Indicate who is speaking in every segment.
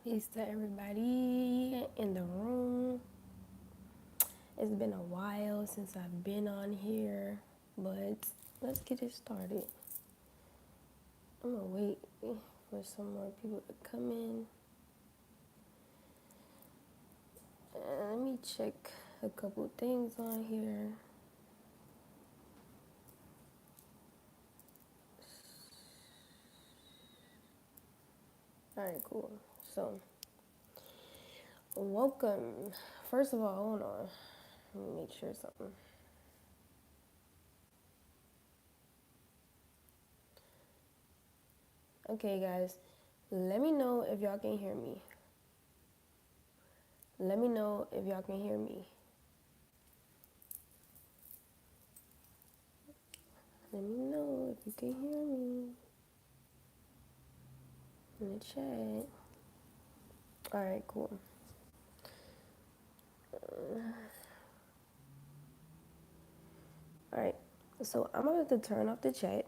Speaker 1: Peace to everybody in the room. It's been a while since I've been on here, but let's get it started. I'm gonna wait for some more people to come in. Let me check a couple things on here. All right, cool. So, welcome. First of all, hold on. Let me make sure something. Okay, guys, let me know if y'all can hear me. Let me know if y'all can hear me. Let me know if you can hear me in the chat. All right, cool. All right, so I'm gonna have to turn off the chat.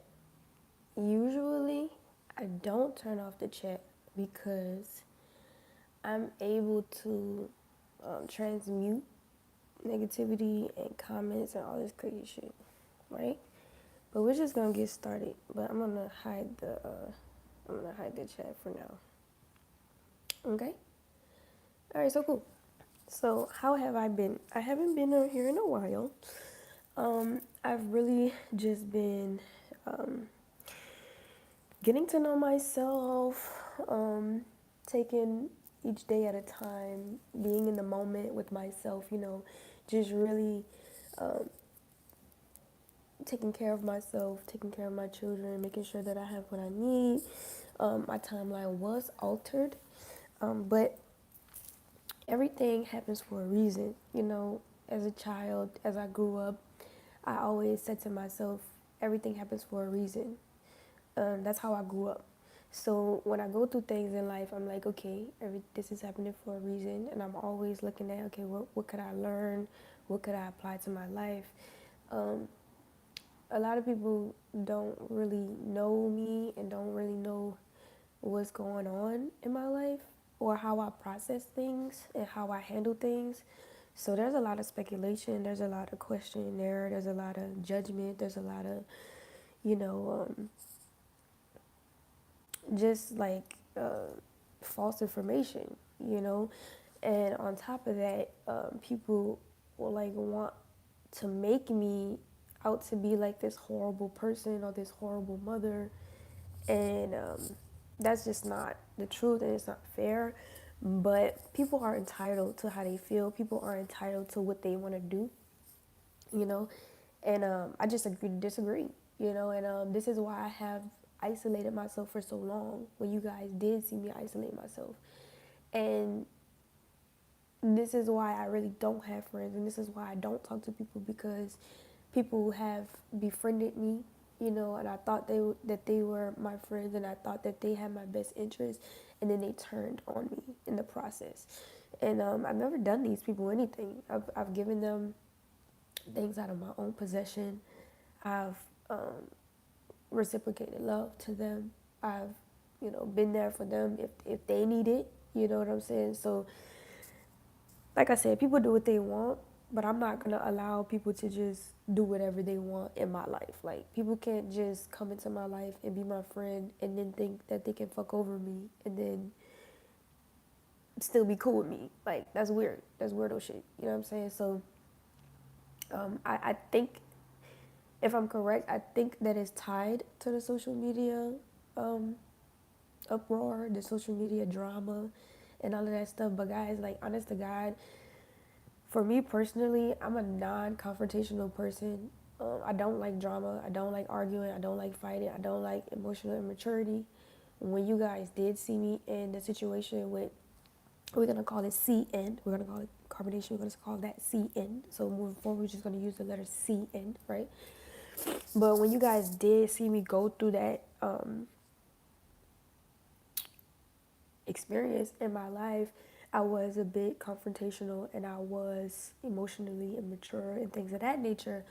Speaker 1: Usually, I don't turn off the chat because I'm able to transmute negativity and comments and all this crazy shit, right? But we're just gonna get started. But I'm gonna hide the chat for now. Okay. All right. So cool. So how have I been? I haven't been on here in a while. I've really just been um, getting to know myself, taking each day at a time, being in the moment with myself, just really taking care of myself, taking care of my children, making sure that I have what I need. My timeline was altered, but everything happens for a reason. As a child, as I grew up, I always said to myself, everything happens for a reason. That's how I grew up. So when I go through things in life, I'm like, okay, this is happening for a reason, and I'm always looking at, okay, what could I learn? What could I apply to my life? Um, a lot of people don't really know me and don't really know what's going on in my life or how I process things and how I handle things. So there's a lot of speculation, there's a lot of question there, there's a lot of judgment, there's a lot of, you know, just like false information, you know. And on top of that, people will like want to make me out to be like this horrible person or this horrible mother, and that's just not the truth, and it's not fair. But people are entitled to how they feel. People are entitled to what they want to do, you know. And I just agree to disagree, And this is why I have isolated myself for so long. When you guys did see me isolate myself, and this is why I really don't have friends, and this is why I don't talk to people, because people have befriended me, and I thought that they were my friends, and I thought that they had my best interest, and then they turned on me in the process. And I've never done these people anything. I've given them things out of my own possession. I've reciprocated love to them. I've, been there for them if they need it. You know what I'm saying? So, like I said, people do what they want, but I'm not gonna allow people to just do whatever they want in my life. Like, people can't just come into my life and be my friend and then think that they can fuck over me and then still be cool with me. Like, that's weird. That's weirdo shit. You know what I'm saying? So, I think, if I'm correct, I think that is tied to the social media um, uproar, the social media drama, and all of that stuff. But guys, like, honest to God, for me personally, I'm a non-confrontational person. I don't like drama. I don't like arguing. I don't like fighting. I don't like emotional immaturity. When you guys did see me in the situation with, we're gonna call it CN. We're gonna call it carbonation. We're gonna call that CN. So moving forward, we're just gonna use the letter CN, right? But when you guys did see me go through that experience in my life, I was a bit confrontational and I was emotionally immature and things of that nature,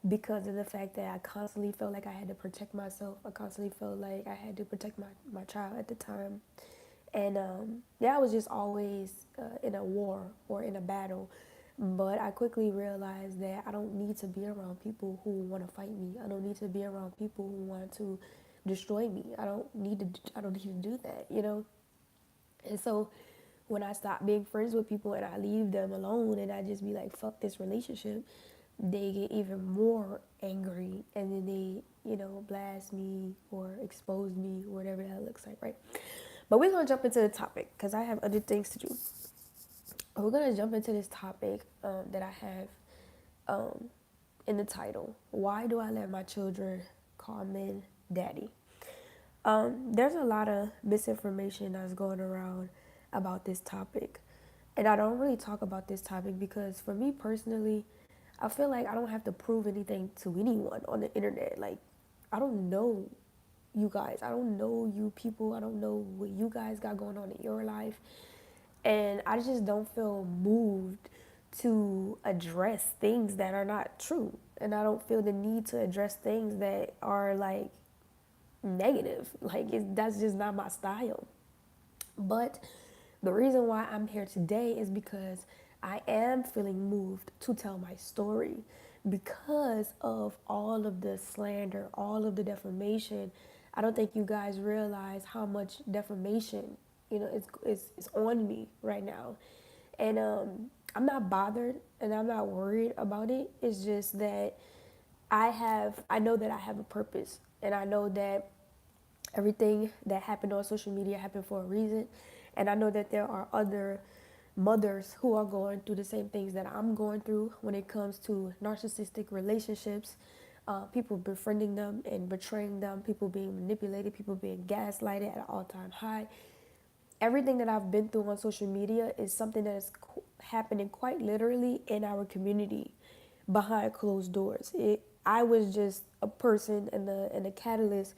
Speaker 1: because of the fact that I constantly felt like I had to protect myself. I constantly felt like I had to protect my child at the time. And yeah, I was just always in a war or in a battle. But I quickly realized that I don't need to be around people who want to fight me. I don't need to be around people who want to destroy me. I don't need to do that, you know? And so when I stop being friends with people and I leave them alone and I just be like, fuck this relationship, they get even more angry and then they, blast me or expose me, whatever that looks like, right? But we're gonna jump into the topic because I have other things to do. We're gonna jump into this topic that I have um, in the title. Why do I let my children call men daddy? There's a lot of misinformation that's going around about this topic. And I don't really talk about this topic because for me personally, I feel like I don't have to prove anything to anyone on the internet. Like, I don't know you guys. I don't know you people. I don't know what you guys got going on in your life. And I just don't feel moved to address things that are not true. And I don't feel the need to address things that are like negative. That's just not my style. But the reason why I'm here today is because I am feeling moved to tell my story because of all of the slander, all of the defamation. I don't think you guys realize how much defamation, is on me right now. And I'm not bothered and I'm not worried about it. It's just that I know that I have a purpose and I know that everything that happened on social media happened for a reason. And I know that there are other mothers who are going through the same things that I'm going through when it comes to narcissistic relationships, people befriending them and betraying them, people being manipulated, people being gaslighted at an all-time high. Everything that I've been through on social media is something that is happening quite literally in our community behind closed doors. I was just a person and a catalyst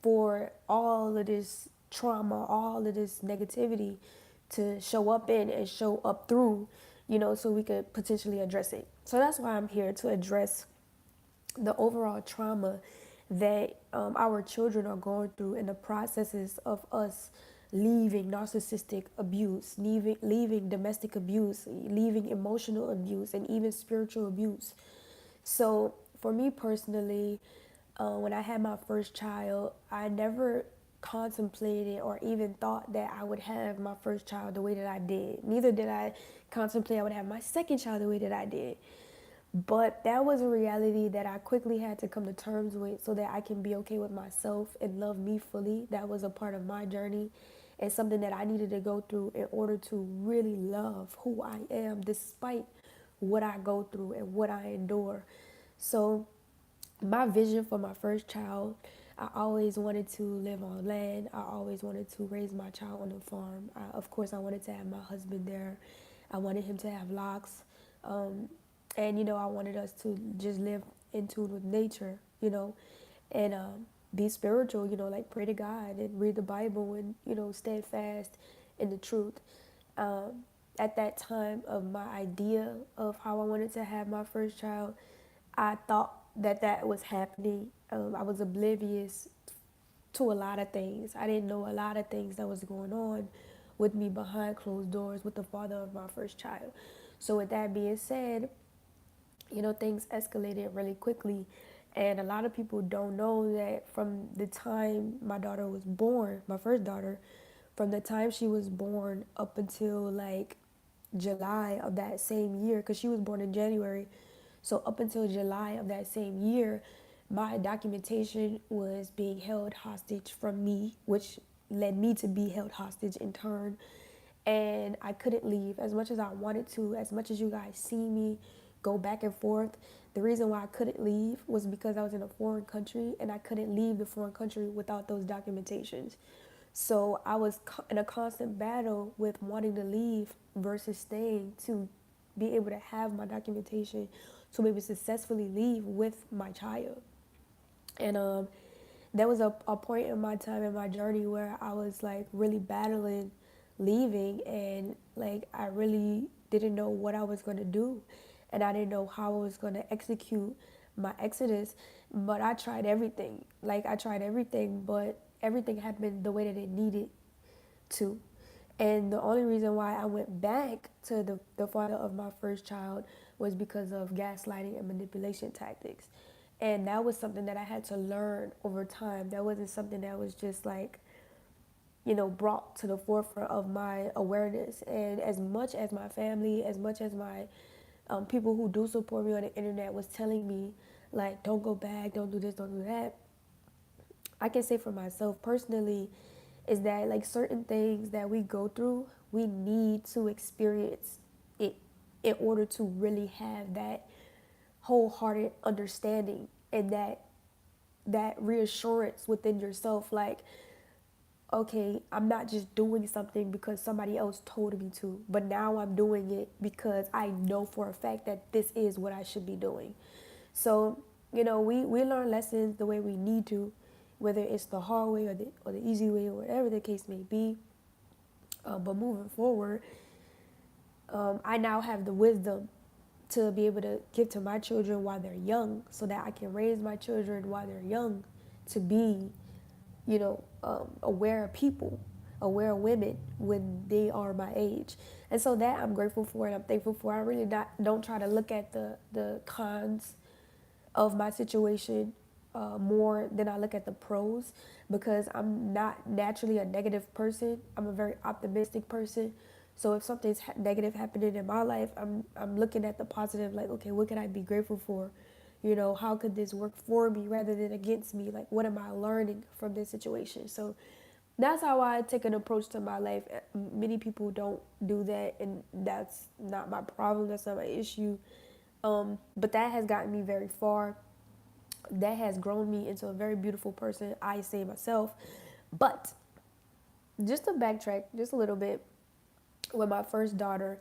Speaker 1: for all of this trauma, all of this negativity to show up in and show up through, so we could potentially address it. So that's why I'm here to address the overall trauma that our children are going through in the processes of us leaving narcissistic abuse, leaving domestic abuse, leaving emotional abuse, and even spiritual abuse. So, for me personally, when I had my first child, I never contemplated or even thought that I would have my first child the way that I did. Neither did I contemplate I would have my second child the way that I did. But that was a reality that I quickly had to come to terms with so that I can be okay with myself and love me fully. That was a part of my journey and something that I needed to go through in order to really love who I am despite what I go through and what I endure. So, my vision for my first child, I always wanted to live on land. I always wanted to raise my child on a farm. Of course, I wanted to have my husband there. I wanted him to have locks. And, I wanted us to just live in tune with nature, and be spiritual, like pray to God and read the Bible and, steadfast in the truth. At that time of my idea of how I wanted to have my first child, I thought that that was happening. I was oblivious to a lot of things. I didn't know a lot of things that was going on with me behind closed doors with the father of my first child. So with that being said, things escalated really quickly. And a lot of people don't know that from the time my daughter was born, my first daughter, from the time she was born up until like July of that same year, because she was born in January. So up until July of that same year, my documentation was being held hostage from me, which led me to be held hostage in turn. And I couldn't leave as much as I wanted to, as much as you guys see me go back and forth. The reason why I couldn't leave was because I was in a foreign country and I couldn't leave the foreign country without those documentations. So I was in a constant battle with wanting to leave versus staying to be able to have my documentation to be able to successfully leave with my child. And there was a point in my time in my journey where I was like really battling leaving and like I really didn't know what I was going to do and I didn't know how I was going to execute my exodus, but I tried everything. Like I tried everything, but everything happened the way that it needed to. And the only reason why I went back to the father of my first child was because of gaslighting and manipulation tactics. And that was something that I had to learn over time. That wasn't something that was just like, brought to the forefront of my awareness. And as much as my family, as much as my people who do support me on the internet was telling me, like, don't go back, don't do this, don't do that, I can say for myself personally is that like certain things that we go through, we need to experience it in order to really have that wholehearted understanding and that reassurance within yourself, like, okay, I'm not just doing something because somebody else told me to, but now I'm doing it because I know for a fact that this is what I should be doing. So, we learn lessons the way we need to, whether it's the hard way or the easy way or whatever the case may be. But moving forward, I now have the wisdom to be able to give to my children while they're young so that I can raise my children while they're young to be, aware people, aware women when they are my age. And so that I'm grateful for and I'm thankful for. I really don't try to look at the cons of my situation more than I look at the pros because I'm not naturally a negative person. I'm a very optimistic person. So if something's negative happening in my life, I'm looking at the positive, like, okay, what can I be grateful for? How could this work for me rather than against me? Like, what am I learning from this situation? So that's how I take an approach to my life. Many people don't do that, and that's not my problem. That's not my issue. But that has gotten me very far. That has grown me into a very beautiful person, I say myself. But just to backtrack just a little bit, with my first daughter,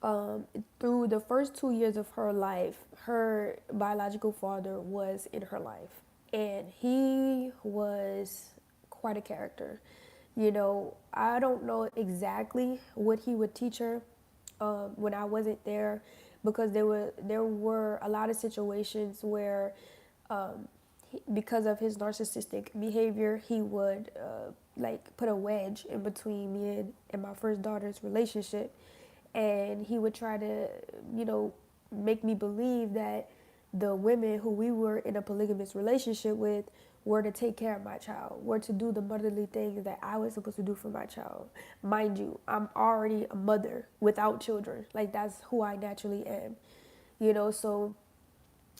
Speaker 1: through the first 2 years of her life, her biological father was in her life. And he was quite a character. I don't know exactly what he would teach her when I wasn't there, because there were a lot of situations where, because of his narcissistic behavior, he would like put a wedge in between me and my first daughter's relationship, and he would try to, make me believe that the women who we were in a polygamous relationship with were to take care of my child, were to do the motherly things that I was supposed to do for my child. Mind you, I'm already a mother without children. Like, that's who I naturally am. So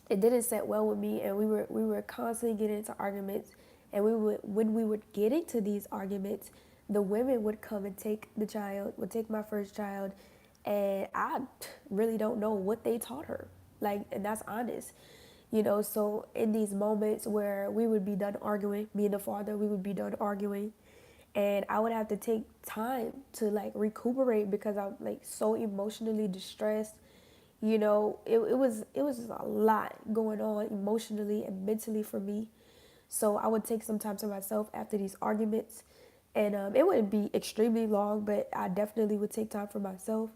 Speaker 1: it didn't set well with me, and we were constantly getting into arguments, and when we would get into these arguments, the women would come and take the child, would take my first child, and I really don't know what they taught her, like, and that's honest. So in these moments where we would be done arguing, me and the father, we would be done arguing, and I would have to take time to like recuperate because I'm like so emotionally distressed. It was a lot going on emotionally and mentally for me. So I would take some time to myself after these arguments, and it wouldn't be extremely long, but I definitely would take time for myself.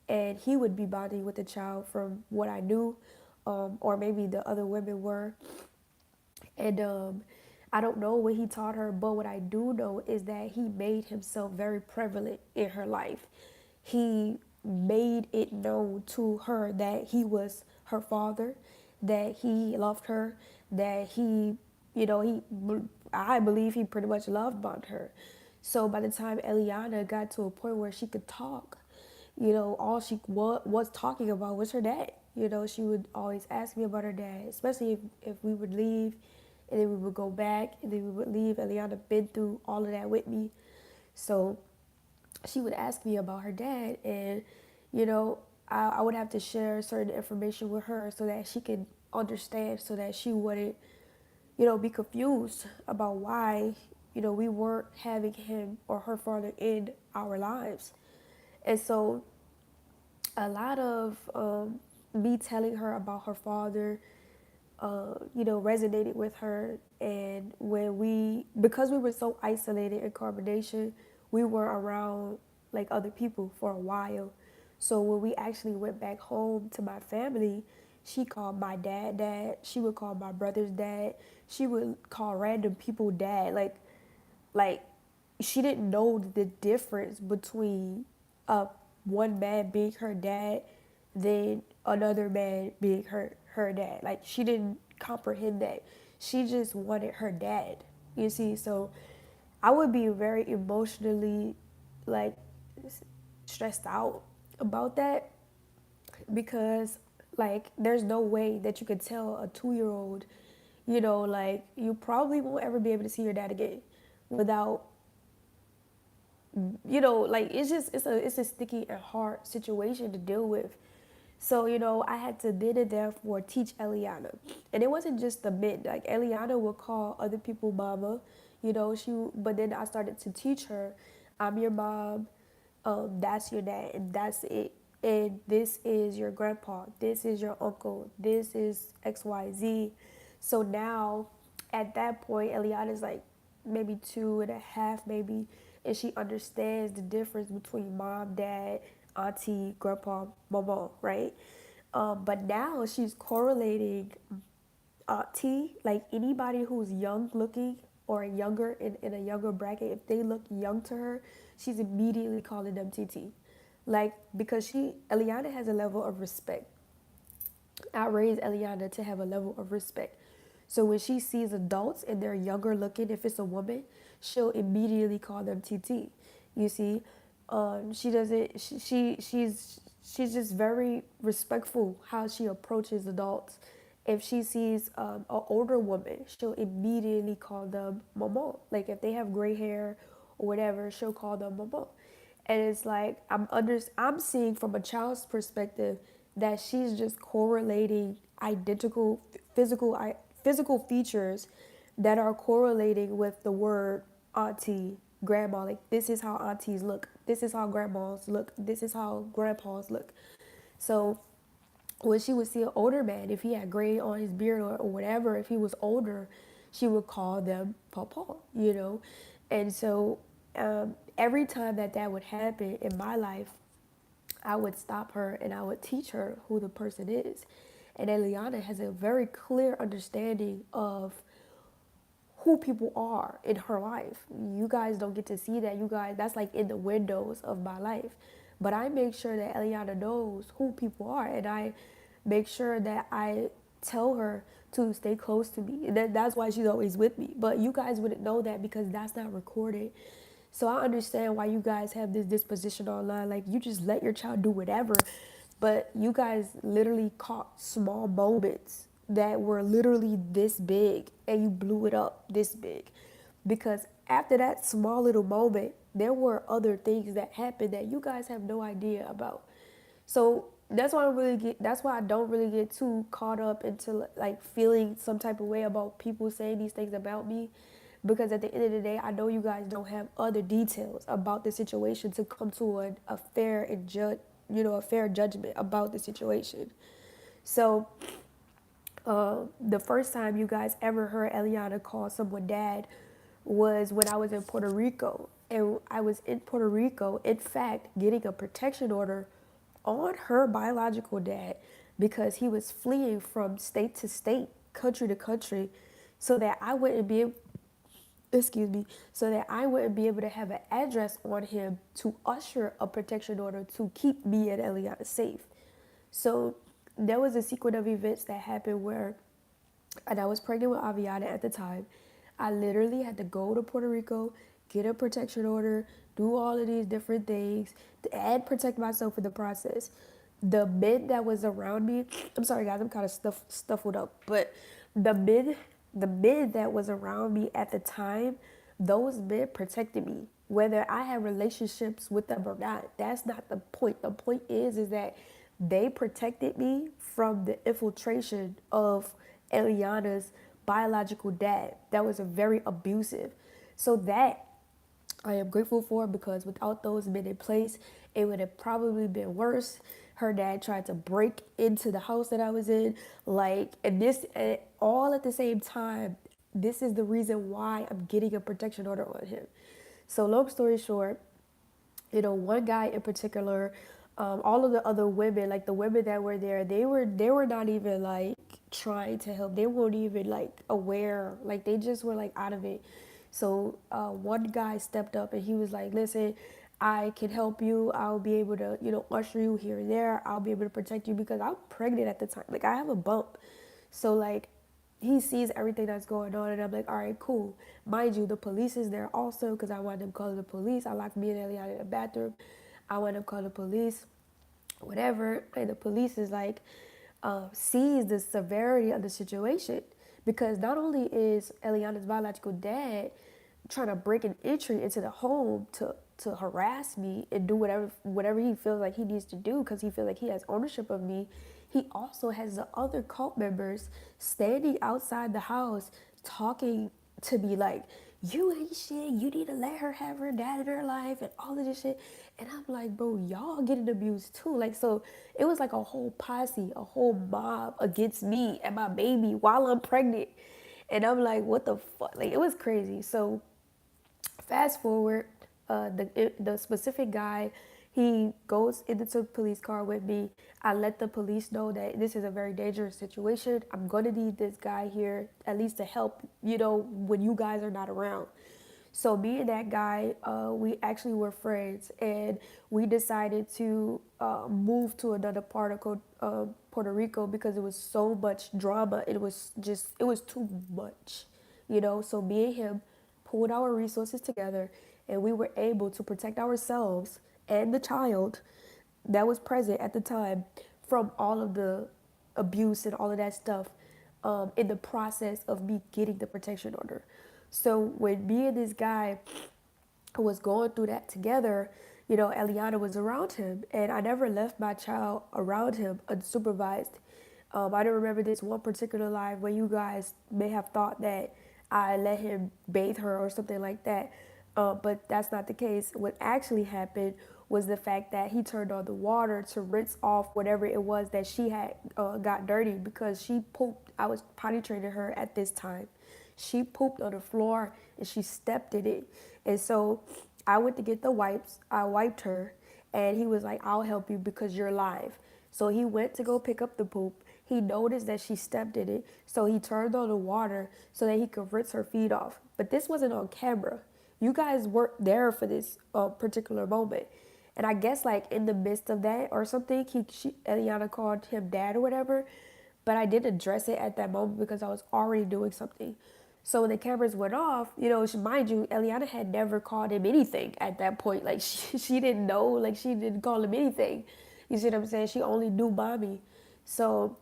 Speaker 1: And he would be bonding with the child from what I knew, or maybe the other women were. And I don't know what he taught her, but what I do know is that he made himself very prevalent in her life. He made it known to her that he was her father, that he loved her, that he, I believe he pretty much loved bombed her. So by the time Eliana got to a point where she could talk, all she was talking about was her dad. She would always ask me about her dad, especially if we would leave and then we would go back and then we would leave. Eliana been through all of that with me. So she would ask me about her dad, and, you know, I would have to share certain information with her so that she could understand, so that she wouldn't, be confused about why, we weren't having him or her father in our lives. And so a lot of me telling her about her father, resonated with her. And because we were so isolated in carbonation, we were around like other people for a while. So when we actually went back home to my family, she called my dad. She would call my brother's dad. She would call random people dad. Like she didn't know the difference between uh, one man being her dad than another man being her dad. Like she didn't comprehend that. She just wanted her dad. You see, so I would be very emotionally like stressed out about that because like there's no way that you could tell a 2 year old, you know, like you probably won't ever be able to see your dad again without, you know, like it's a sticky and hard situation to deal with. So, you know, I had to then and therefore teach Eliana. And it wasn't just the men. Like Eliana would call other people mama, you know, but then I started to teach her, I'm your mom, that's your dad, and that's it. And this is your grandpa, this is your uncle, this is XYZ. So now at that point, Eliana's like maybe 2.5, maybe, and she understands the difference between mom, dad, auntie, grandpa, mama, right? But now she's correlating auntie, like anybody who's young looking or younger in a younger bracket, if they look young to her, she's immediately calling them TT. Like, because Eliana has a level of respect. I raised Eliana to have a level of respect. So when she sees adults and they're younger looking, if it's a woman, she'll immediately call them TT. You see, she doesn't. She's just very respectful how she approaches adults. If she sees an older woman, she'll immediately call them mama. Like if they have gray hair or whatever, she'll call them mama. And it's like I'm seeing from a child's perspective that she's just correlating identical physical features that are correlating with the word auntie, grandma. Like this is how aunties look, this is how grandmas look, this is how grandpas look. So when she would see an older man, if he had gray on his beard or whatever, if he was older, she would call them papa, you know. And so every time that that would happen in my life, I would stop her and I would teach her who the person is. And Eliana has a very clear understanding of who people are in her life. You guys don't get to see that. You guys, that's like in the windows of my life. But I make sure that Eliana knows who people are, and I make sure that I tell her to stay close to me. And that's why she's always with me. But you guys wouldn't know that because that's not recorded. So I understand why you guys have this disposition online. Like you just let your child do whatever. But you guys literally caught small moments that were literally this big and you blew it up this big. Because after that small little moment, there were other things that happened that you guys have no idea about. So that's why I don't really get too caught up into like feeling some type of way about people saying these things about me, because at the end of the day I know you guys don't have other details about the situation to come to a fair and a fair judgment about the situation. So the first time you guys ever heard Eliana call someone dad was when I was in Puerto Rico. And I was in Puerto Rico, in fact, getting a protection order on her biological dad because he was fleeing from state to state, country to country, so that I wouldn't be able, excuse me, so that I wouldn't be able to have an address on him to usher a protection order to keep me and Eliana safe. So there was a sequence of events that happened where, and I was pregnant with Aviana at the time. I literally had to go to Puerto Rico, get a protection order, do all of these different things, and protect myself in the process. The men that was around me, I'm sorry guys, I'm kind of stuffed up, but the men, the men that was around me at the time, those men protected me. Whether I had relationships with them or not, that's not the point. The point is that they protected me from the infiltration of Eliana's biological dad that was a very abusive. So that I am grateful for, because without those men in place, it would have probably been worse. Her dad tried to break into the house that I was in, like, and all at the same time. This is the reason why I'm getting a protection order on him. So, long story short, one guy in particular, all of the other women, like the women that were there, they were not even like trying to help. They weren't even like aware. Like they just were like out of it. So one guy stepped up and he was like, listen, I can help you. I'll be able to, usher you here and there. I'll be able to protect you because I'm pregnant at the time. Like, I have a bump. So, like, he sees everything that's going on, and I'm like, all right, cool. Mind you, the police is there also because I wound up calling the police. I locked me and Eliana in the bathroom. I wound up calling the police, whatever. And the police is like, sees the severity of the situation because not only is Eliana's biological dad trying to break an entry into the home to harass me and do whatever he feels like he needs to do because he feels like he has ownership of me. He also has the other cult members standing outside the house talking to me like, you ain't shit, you need to let her have her dad in her life and all of this shit. And I'm like, bro, y'all getting abused too. Like, so it was like a whole posse, a whole mob against me and my baby while I'm pregnant. And I'm like, what the fuck? Like, it was crazy. So fast forward, the specific guy, he goes into the police car with me. I let the police know that this is a very dangerous situation. I'm gonna need this guy here at least to help, when you guys are not around. So me and that guy, we actually were friends, and we decided to move to another part of Puerto Rico because it was so much drama. It was too much, So me and him pulled our resources together, and we were able to protect ourselves and the child that was present at the time from all of the abuse and all of that stuff in the process of me getting the protection order. So when me and this guy was going through that together, Eliana was around him, and I never left my child around him unsupervised. I don't remember this one particular live where you guys may have thought that I let him bathe her or something like that, but that's not the case. What actually happened was the fact that he turned on the water to rinse off whatever it was that she had got dirty because she pooped. I was potty training her at this time. She pooped on the floor and she stepped in it. And so I went to get the wipes. I wiped her and he was like, I'll help you because you're live. So he went to go pick up the poop. He noticed that she stepped in it. So he turned on the water so that he could rinse her feet off. But this wasn't on camera. You guys weren't there for this particular moment. And I guess like in the midst of that or something, Eliana called him dad or whatever. But I didn't address it at that moment because I was already doing something. So when the cameras went off, mind you, Eliana had never called him anything at that point. Like she didn't know, like she didn't call him anything. You see what I'm saying? She only knew mommy. So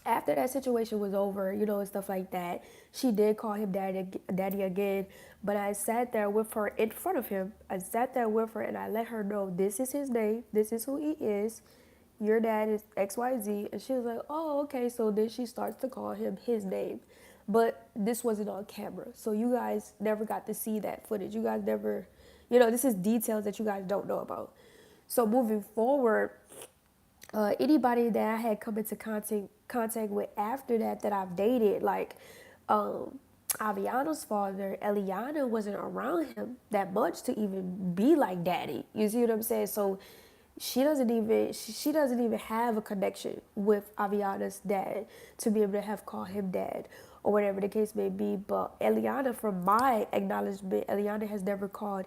Speaker 1: after that situation was over, and stuff like that, she did call him daddy again. But I sat there with her in front of him. I sat there with her and I let her know this is his name, this is who he is. Your dad is XYZ. And she was like, oh, okay. So then she starts to call him his name. But this wasn't on camera. So you guys never got to see that footage. You guys never, this is details that you guys don't know about. So moving forward, anybody that I had come into contact with after that I've dated, like Aviana's father, Eliana wasn't around him that much to even be like daddy. You see what I'm saying? So she doesn't even have a connection with Aviana's dad to be able to have called him dad or whatever the case may be. But Eliana, from my acknowledgement, Eliana has never called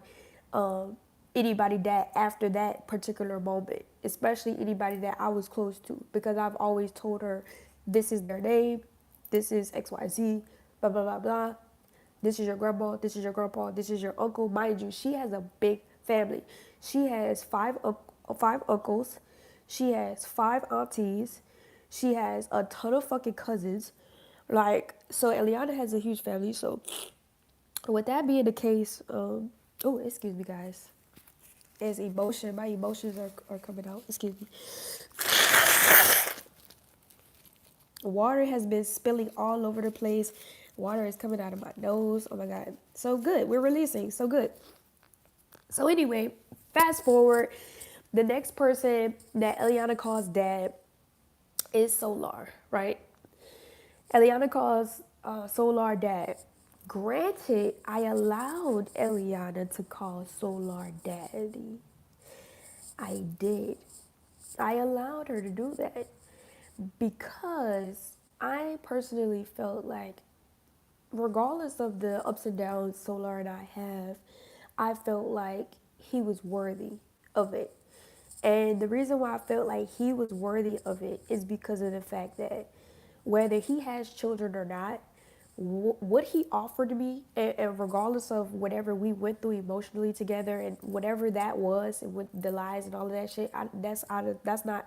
Speaker 1: anybody that after that particular moment, especially anybody that I was close to, because I've always told her, this is their name, this is XYZ, blah, blah, blah, blah. This is your grandma, this is your grandpa, this is your uncle. Mind you, she has a big family. She has five uncles, she has five aunties, she has a ton of fucking cousins. Like, so Eliana has a huge family. So with that being the case, oh, excuse me, guys. As my emotions are coming out. Excuse me. Water has been spilling all over the place. Water is coming out of my nose. Oh my God. So good. We're releasing. So good. So anyway, fast forward. The next person that Eliana calls dad is Solar, right? Eliana calls Solar dad. Granted, I allowed Eliana to call Solar daddy. I did. I allowed her to do that because I personally felt like regardless of the ups and downs Solar and I have, I felt like he was worthy of it. And the reason why I felt like he was worthy of it is because of the fact that whether he has children or not, what he offered me, and regardless of whatever we went through emotionally together and whatever that was, and with the lies and all of that shit, that's not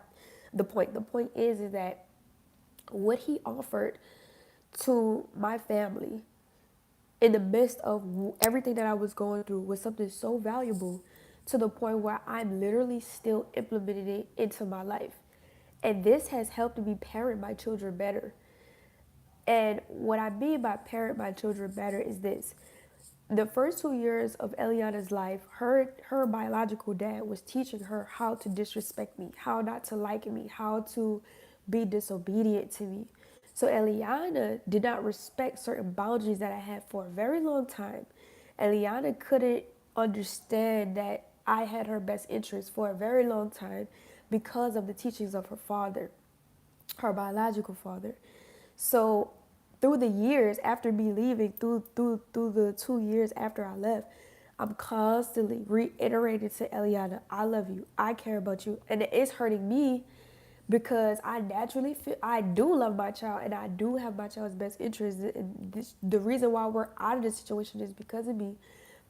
Speaker 1: the point. The point is that what he offered to my family in the midst of everything that I was going through was something so valuable to the point where I'm literally still implementing it into my life. And this has helped me parent my children better. And what I mean by parent my children better is this. The first 2 years of Eliana's life, her biological dad was teaching her how to disrespect me, how not to like me, how to be disobedient to me. So Eliana did not respect certain boundaries that I had for a very long time. Eliana couldn't understand that I had her best interest for a very long time because of the teachings of her father, her biological father. So through the years after me leaving, through the 2 years after I left, I'm constantly reiterating to Eliana, I love you, I care about you, and it's hurting me because I naturally feel I do love my child and I do have my child's best interest. And the reason why we're out of this situation is because of me,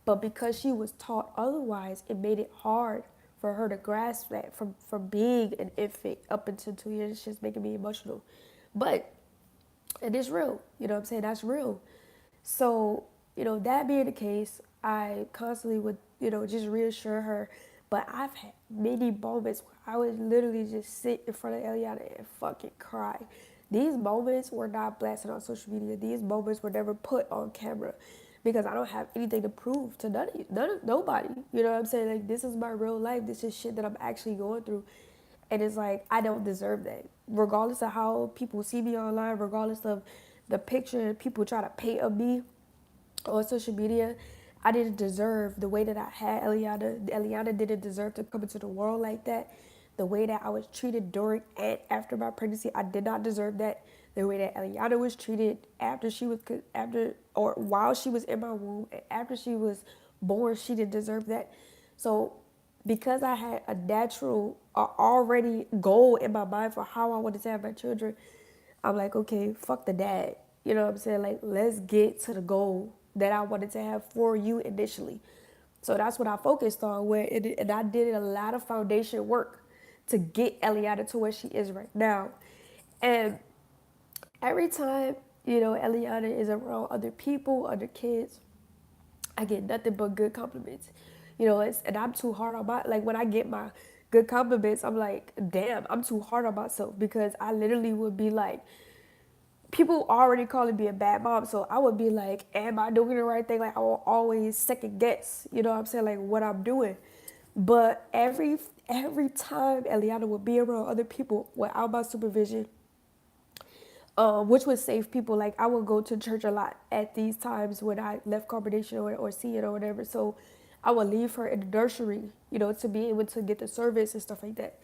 Speaker 1: but because she was taught otherwise, it made it hard for her to grasp that from being an infant up until 2 years. It's just making me emotional, but and it's real. You know what I'm saying? That's real. So, that being the case, I constantly would, just reassure her. But I've had many moments where I would literally just sit in front of Eliana and fucking cry. These moments were not blasted on social media. These moments were never put on camera because I don't have anything to prove to nobody. You know what I'm saying? Like, this is my real life. This is shit that I'm actually going through. And it's like, I don't deserve that. Regardless of how people see me online, regardless of the picture people try to paint of me on social media, I didn't deserve the way that I had Eliana. Eliana didn't deserve to come into the world like that. The way that I was treated during and after my pregnancy, I did not deserve that. The way that Eliana was treated after or while she was in my womb and after she was born, she didn't deserve that. So because I had a natural, already goal in my mind for how I wanted to have my children, I'm like, okay, fuck the dad. You know what I'm saying? Like, let's get to the goal that I wanted to have for you initially. So that's what I focused on, and I did a lot of foundation work to get Eliana to where she is right now. And every time, Eliana is around other people, other kids, I get nothing but good compliments. And I'm too hard on like when I get my good compliments, I'm like, damn, I'm too hard on myself because I literally would be like, people already calling me a bad mom, so I would be like, am I doing the right thing? Like I will always second guess, you know what I'm saying, like what I'm doing. But every time Eliana would be around other people without my supervision, which would save people. Like I would go to church a lot at these times when I left carbonation or see it or whatever. So I would leave her in the nursery, to be able to get the service and stuff like that.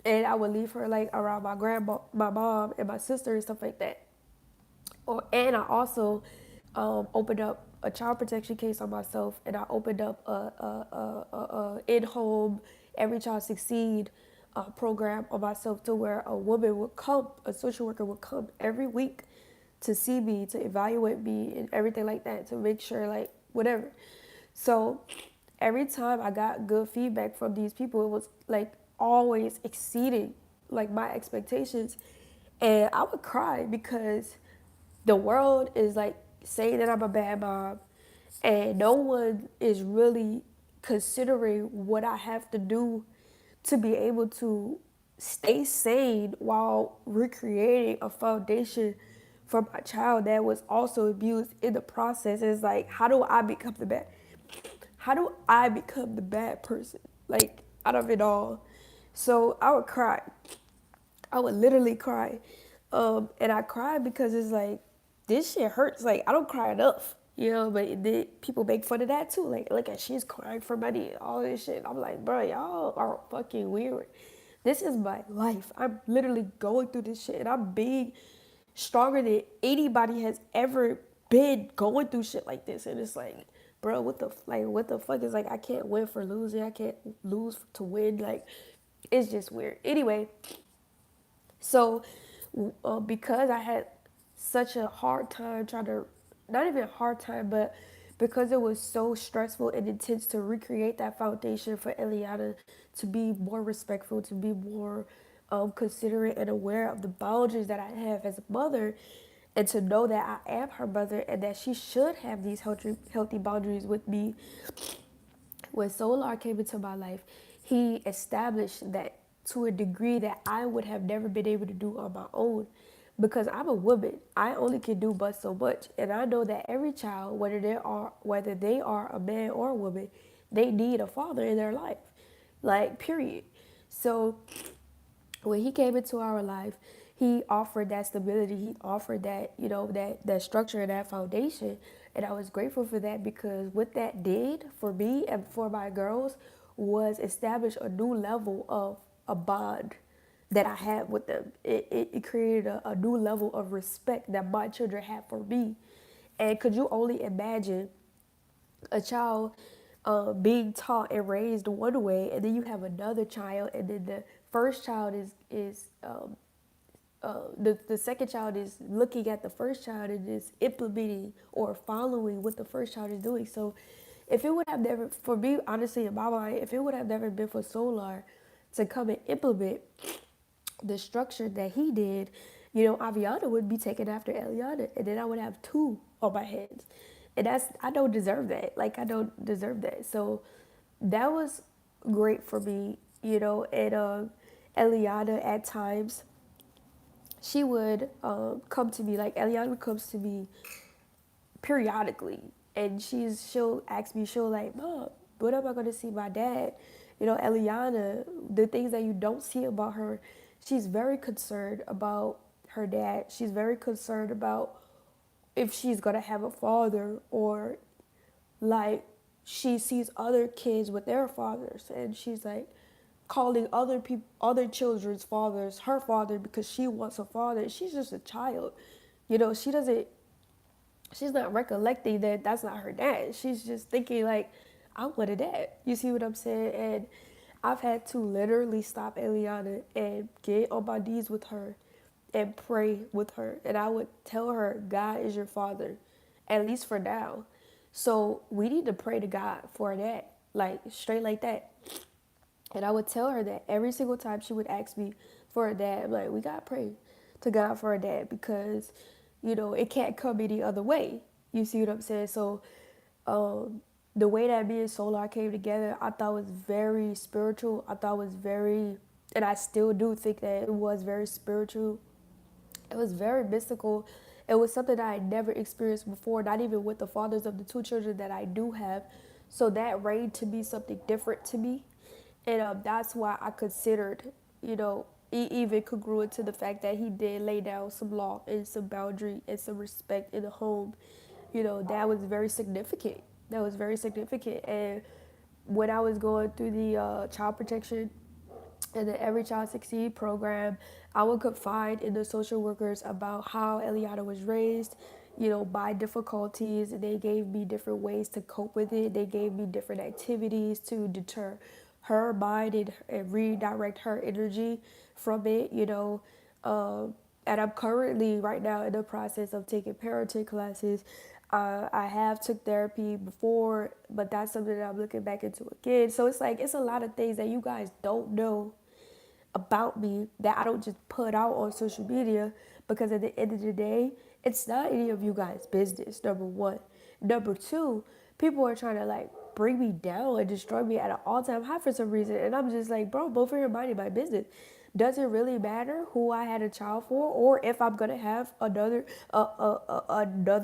Speaker 1: And I would leave her like around my grandma, my mom, and my sister and stuff like that. And I also opened up a child protection case on myself, and I opened up a in-home Every Child Succeed program on myself to where a social worker would come every week to see me, to evaluate me, and everything like that, to make sure like whatever. So every time I got good feedback from these people, it was like always exceeding like my expectations, and I would cry because the world is like saying that I'm a bad mom, and no one is really considering what I have to do to be able to stay sane while recreating a foundation for my child that was also abused in the process. It's like, how do I become the bad person? Like out of it all. So I would cry. I would literally cry. And I cried because it's like, this shit hurts. Like, I don't cry enough, but people make fun of that too. Like, look at, she's crying for money, all this shit. I'm like, bro, y'all are fucking weird. This is my life. I'm literally going through this shit and I'm being stronger than anybody has ever been going through shit like this, and it's like, bro, what the fuck is like? I can't win for losing. I can't lose to win. Like, it's just weird. Anyway, so because I had such a hard time trying to, not even a hard time, but because it was so stressful and intense to recreate that foundation for Eliana to be more respectful, to be more considerate and aware of the boundaries that I have as a mother, and to know that I am her mother and that she should have these healthy boundaries with me. When Solar came into my life, he established that to a degree that I would have never been able to do on my own, because I'm a woman. I only can do but so much, and I know that every child, whether they are a man or a woman, they need a father in their life, like period. So when he came into our life, he offered that stability. He offered that, that structure and that foundation. And I was grateful for that, because what that did for me and for my girls was establish a new level of a bond that I had with them. It created a new level of respect that my children had for me. And could you only imagine a child being taught and raised one way, and then you have another child, and then the first child the second child is looking at the first child and is implementing or following what the first child is doing. So if it would have never, for me, honestly, in my mind, if it would have never been for Solar to come and implement the structure that he did, Aviana would be taken after Eliana, and then I would have two on my hands. And I don't deserve that. Like, I don't deserve that. So that was great for me, and Eliana at times, she would come to me, like Eliana comes to me periodically, and she'll ask me, she'll like, Mom, when am I going to see my dad? Eliana, the things that you don't see about her, she's very concerned about her dad. She's very concerned about if she's going to have a father, or like she sees other kids with their fathers, and she's like calling other children's fathers her father because she wants a father. She's just a child, she doesn't, she's not recollecting that that's not her dad. She's just thinking like, I want a dad. You see what I'm saying? And I've had to literally stop Eliana and get on my knees with her and pray with her. And I would tell her, God is your father, at least for now. So we need to pray to God for that, like straight like that. And I would tell her that every single time she would ask me for a dad. I'm like, we gotta pray to God for a dad, because, it can't come any other way. You see what I'm saying? So the way that me and Solar came together, I thought was very spiritual. I thought was very, and I still do think that it was very spiritual. It was very mystical. It was something that I had never experienced before, not even with the fathers of the two children that I do have. So that reigned to be something different to me. And that's why I considered, even congruent to the fact that he did lay down some law and some boundary and some respect in the home. That was very significant. That was very significant. And when I was going through the child protection in the Every Child Succeed program, I would confide in the social workers about how Eliana was raised, by difficulties. And they gave me different ways to cope with it. They gave me different activities to deter her mind and redirect her energy from it, and I'm currently right now in the process of taking parenting classes. I have took therapy before, but that's something that I'm looking back into again. So it's like, it's a lot of things that you guys don't know about me that I don't just put out on social media, because at the end of the day, it's not any of you guys' business, number one. Number two, people are trying to like bring me down and destroy me at an all-time high for some reason. And I'm just like, bro, both of you minding my business. Does it really matter who I had a child for, or if I'm gonna have another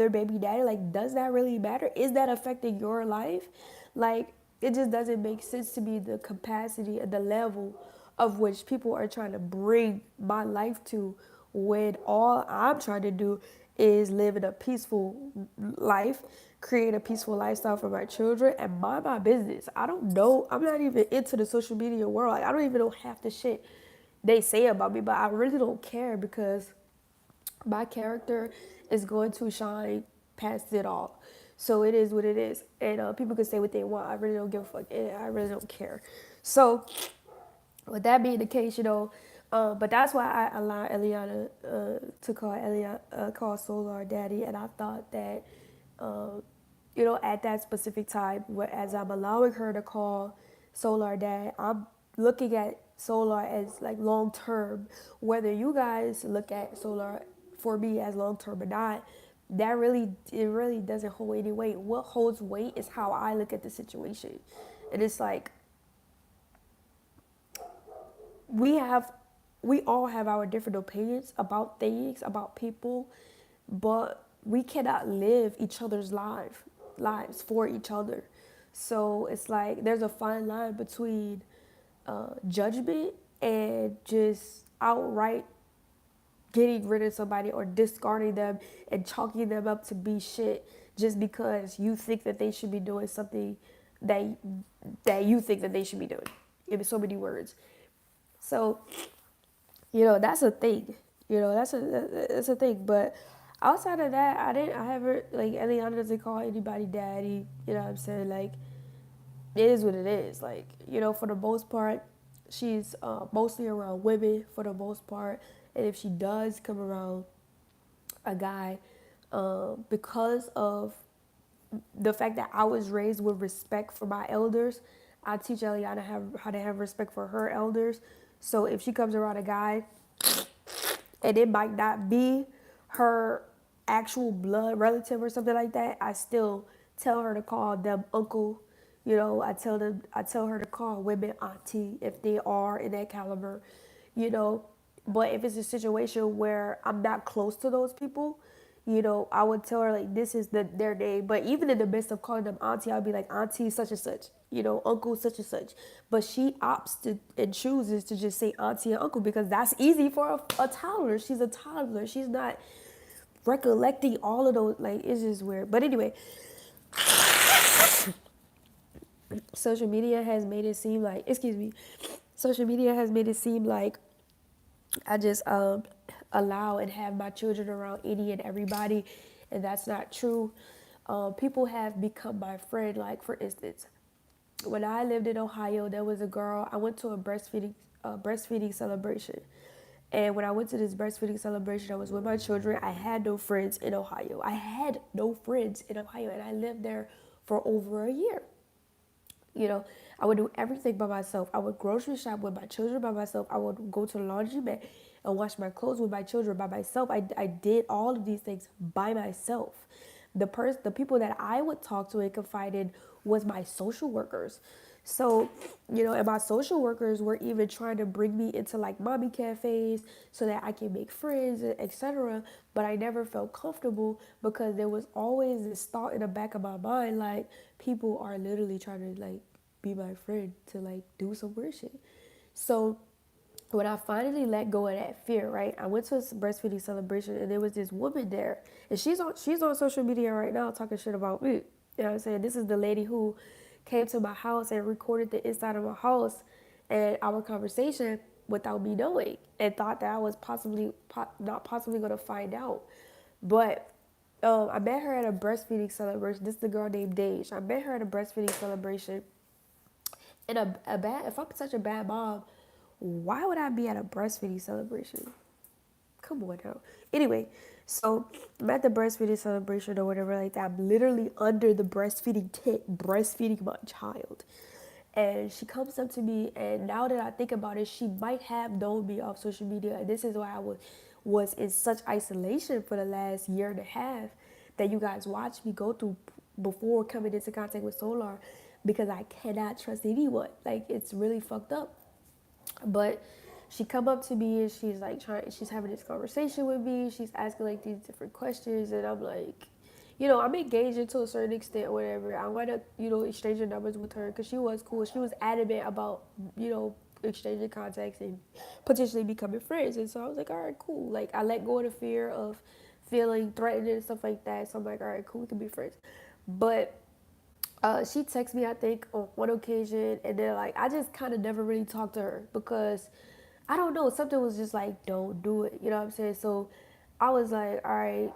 Speaker 1: baby daddy? Like, does that really matter? Is that affecting your life? Like, it just doesn't make sense to me, the capacity and the level of which people are trying to bring my life to, when all I'm trying to do is live in a peaceful life, create a peaceful lifestyle for my children, and mind my business. I don't know. I'm not even into the social media world. Like, I don't even know half the shit they say about me, but I really don't care, because my character is going to shine past it all. So it is what it is, and people can say what they want. I really don't give a fuck. And I really don't care. So with that being the case, but that's why I allowed Eliana to call call Solar Daddy, and I thought that, um, at that specific time, as I'm allowing her to call Solar Dad, I'm looking at Solar as like long term. Whether you guys look at Solar for me as long term or not, it really doesn't hold any weight. What holds weight is how I look at the situation, and it's like we have we all have our different opinions about things, about people, but we cannot live each other's lives for each other. So it's like there's a fine line between judgment and just outright getting rid of somebody or discarding them and chalking them up to be shit just because you think that they should be doing something that you think that they should be doing in so many words. So, that's a thing. That's a thing. But outside of that, I haven't, like, Eliana doesn't call anybody daddy. You know what I'm saying? Like, it is what it is. Like, for the most part, she's mostly around women for the most part. And if she does come around a guy, because of the fact that I was raised with respect for my elders, I teach Eliana how to have respect for her elders. So if she comes around a guy and it might not be her actual blood relative or something like that, I still tell her to call them uncle. I tell her to call women auntie if they are in that caliber, you know. But if it's a situation where I'm not close to those people, I would tell her like this is their name. But even in the midst of calling them auntie, I'll be like auntie such and such, uncle such and such. But she opts to and chooses to just say auntie and uncle because that's easy for a toddler. She's a toddler. She's not recollecting all of those. Like it's just weird. But anyway, social media has made it seem like excuse me. Social media has made it seem like I just allow and have my children around any and everybody, and that's not true. People have become my friend. Like for instance, when I lived in Ohio, there was a girl. I went to a breastfeeding celebration, and when I went to this breastfeeding celebration, I was with my children. I had no friends in Ohio. I had no friends in Ohio, and I lived there for over a year. I would do everything by myself. I would grocery shop with my children by myself. I would go to the laundromat and wash my clothes with my children by myself. I did all of these things by myself. The people that I would talk to and confide in was my social workers. So, and my social workers were even trying to bring me into like mommy cafes so that I can make friends, etc. But I never felt comfortable because there was always this thought in the back of my mind like people are literally trying to like be my friend to like do some weird shit. So when I finally let go of that fear, right? I went to a breastfeeding celebration and there was this woman there, and she's on social media right now talking shit about me. You know what I'm saying? This is the lady who came to my house and recorded the inside of my house and our conversation without me knowing, and thought that I was not possibly gonna find out. But I met her at a breastfeeding celebration. This is the girl named Dage. I met her at a breastfeeding celebration, and if I'm such a bad mom, why would I be at a breastfeeding celebration? Come on now. Anyway, so I'm at the breastfeeding celebration or whatever like that. I'm literally under the breastfeeding tent, breastfeeding my child. And she comes up to me, and now that I think about it, she might have known me off social media. And this is why was in such isolation for the last year and a half that you guys watched me go through before coming into contact with Solar, because I cannot trust anyone. Like it's really fucked up. But she come up to me and she's having this conversation with me. She's asking like these different questions, and I'm like, I'm engaging to a certain extent, or whatever. I wind up, exchanging numbers with her because she was cool. She was adamant about, exchanging contacts and potentially becoming friends. And so I was like, all right, cool. Like I let go of the fear of feeling threatened and stuff like that. So I'm like, all right, cool, we can be friends. But she texted me, I think, on one occasion, and then like I just kind of never really talked to her because I don't know, something was just like, don't do it, you know what I'm saying? So I was like, all right,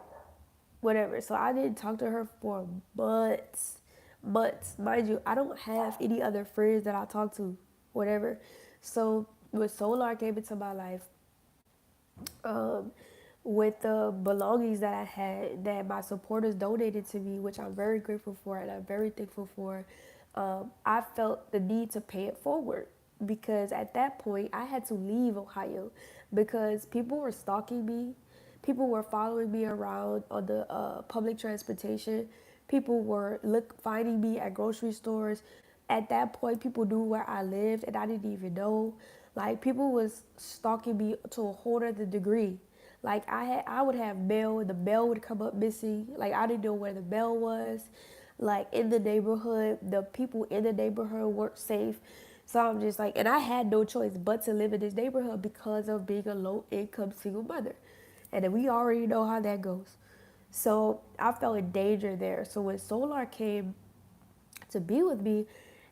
Speaker 1: whatever. So I didn't talk to her for months. Months. Mind you, I don't have any other friends that I talk to, whatever. So when Solar came into my life, um, with the belongings that I had that my supporters donated to me, which I'm very grateful for and I'm very thankful for, I felt the need to pay it forward because at that point I had to leave Ohio because people were stalking me, people were following me around on the public transportation, people were finding me at grocery stores. At that point, people knew where I lived and I didn't even know. Like people was stalking me to a whole other degree. Like I would have mail and the mail would come up missing. Like I didn't know where the mail was. Like in the neighborhood, the people in the neighborhood weren't safe. So I'm just like, and I had no choice but to live in this neighborhood because of being a low income single mother. And then we already know how that goes. So I felt in danger there. So when Solar came to be with me,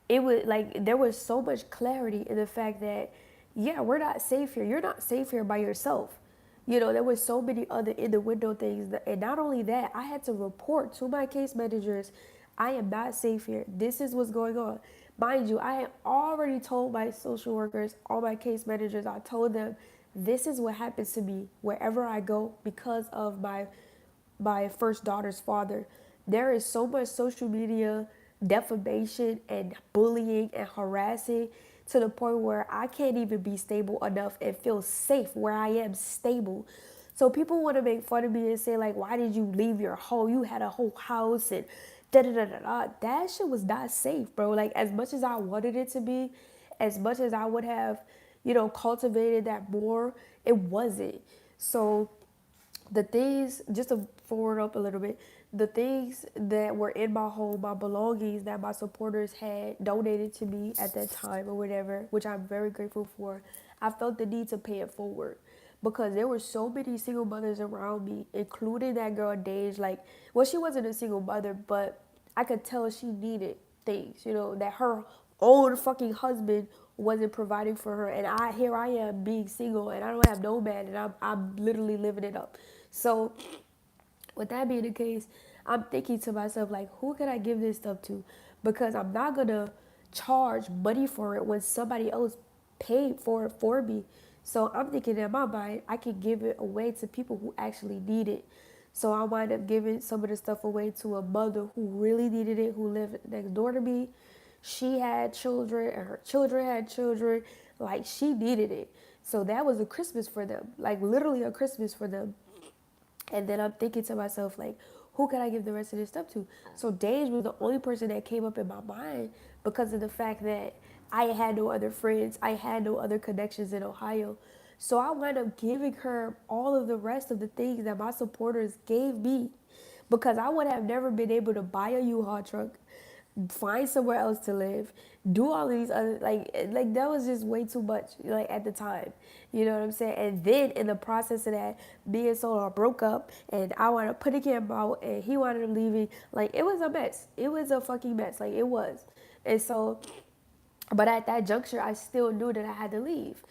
Speaker 1: it was like there was so much clarity in the fact that, yeah, we're not safe here. You're not safe here by yourself. You know, there was so many other in the window things, and not only that, I had to report to my case managers, I am not safe here. This is what's going on. Mind you, I had already told my social workers, all my case managers, I told them, this is what happens to me wherever I go because of my first daughter's father. There is so much social media defamation and bullying and harassing to the point where I can't even be stable enough and feel safe where I am stable. So people want to make fun of me and say like, why did you leave your home? You had a whole house and da da da da da. That shit was not safe, bro. Like as much as I wanted it to be, as much as I would have, cultivated that more, it wasn't. So the things, just to forward up a little bit, the things that were in my home, my belongings that my supporters had donated to me at that time or whatever, which I'm very grateful for, I felt the need to pay it forward because there were so many single mothers around me, including that girl Dage. Like, well, she wasn't a single mother, but I could tell she needed things, that her own fucking husband wasn't providing for her, and I am being single, and I don't have no man, and I'm literally living it up. So, with that being the case, I'm thinking to myself like, who can I give this stuff to? Because I'm not gonna charge money for it when somebody else paid for it for me. So I'm thinking in my mind, I can give it away to people who actually need it. So I wind up giving some of the stuff away to a mother who really needed it, who lived next door to me. She had children, and her children had children. Like she needed it. So that was a Christmas for them, like literally a Christmas for them. And then I'm thinking to myself, like, who can I give the rest of this stuff to? So Dage was the only person that came up in my mind because of the fact that I had no other friends, I had no other connections in Ohio. So I wound up giving her all of the rest of the things that my supporters gave me because I would have never been able to buy a U-Haul truck, find somewhere else to live, do all of these other like that was just way too much like at the time. You know what I'm saying? And then in the process of that, me and Solar broke up and I wound up putting him out and he wound up leaving. Like it was a mess. It was a fucking mess. Like it was. And so but at that juncture I still knew that I had to leave.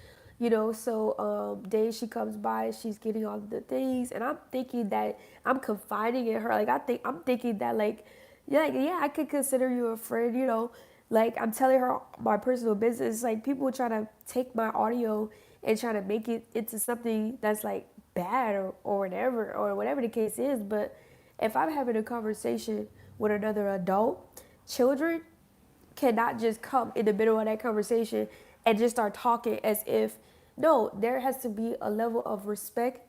Speaker 1: So days she comes by, she's getting all the things, and I'm thinking that I'm confiding in her. Like I'm thinking that yeah, I could consider you a friend. Like I'm telling her my personal business. Like people try to take my audio and try to make it into something that's like bad or whatever the case is. But if I'm having a conversation with another adult, children cannot just come in the middle of that conversation and just start talking as if no, there has to be a level of respect.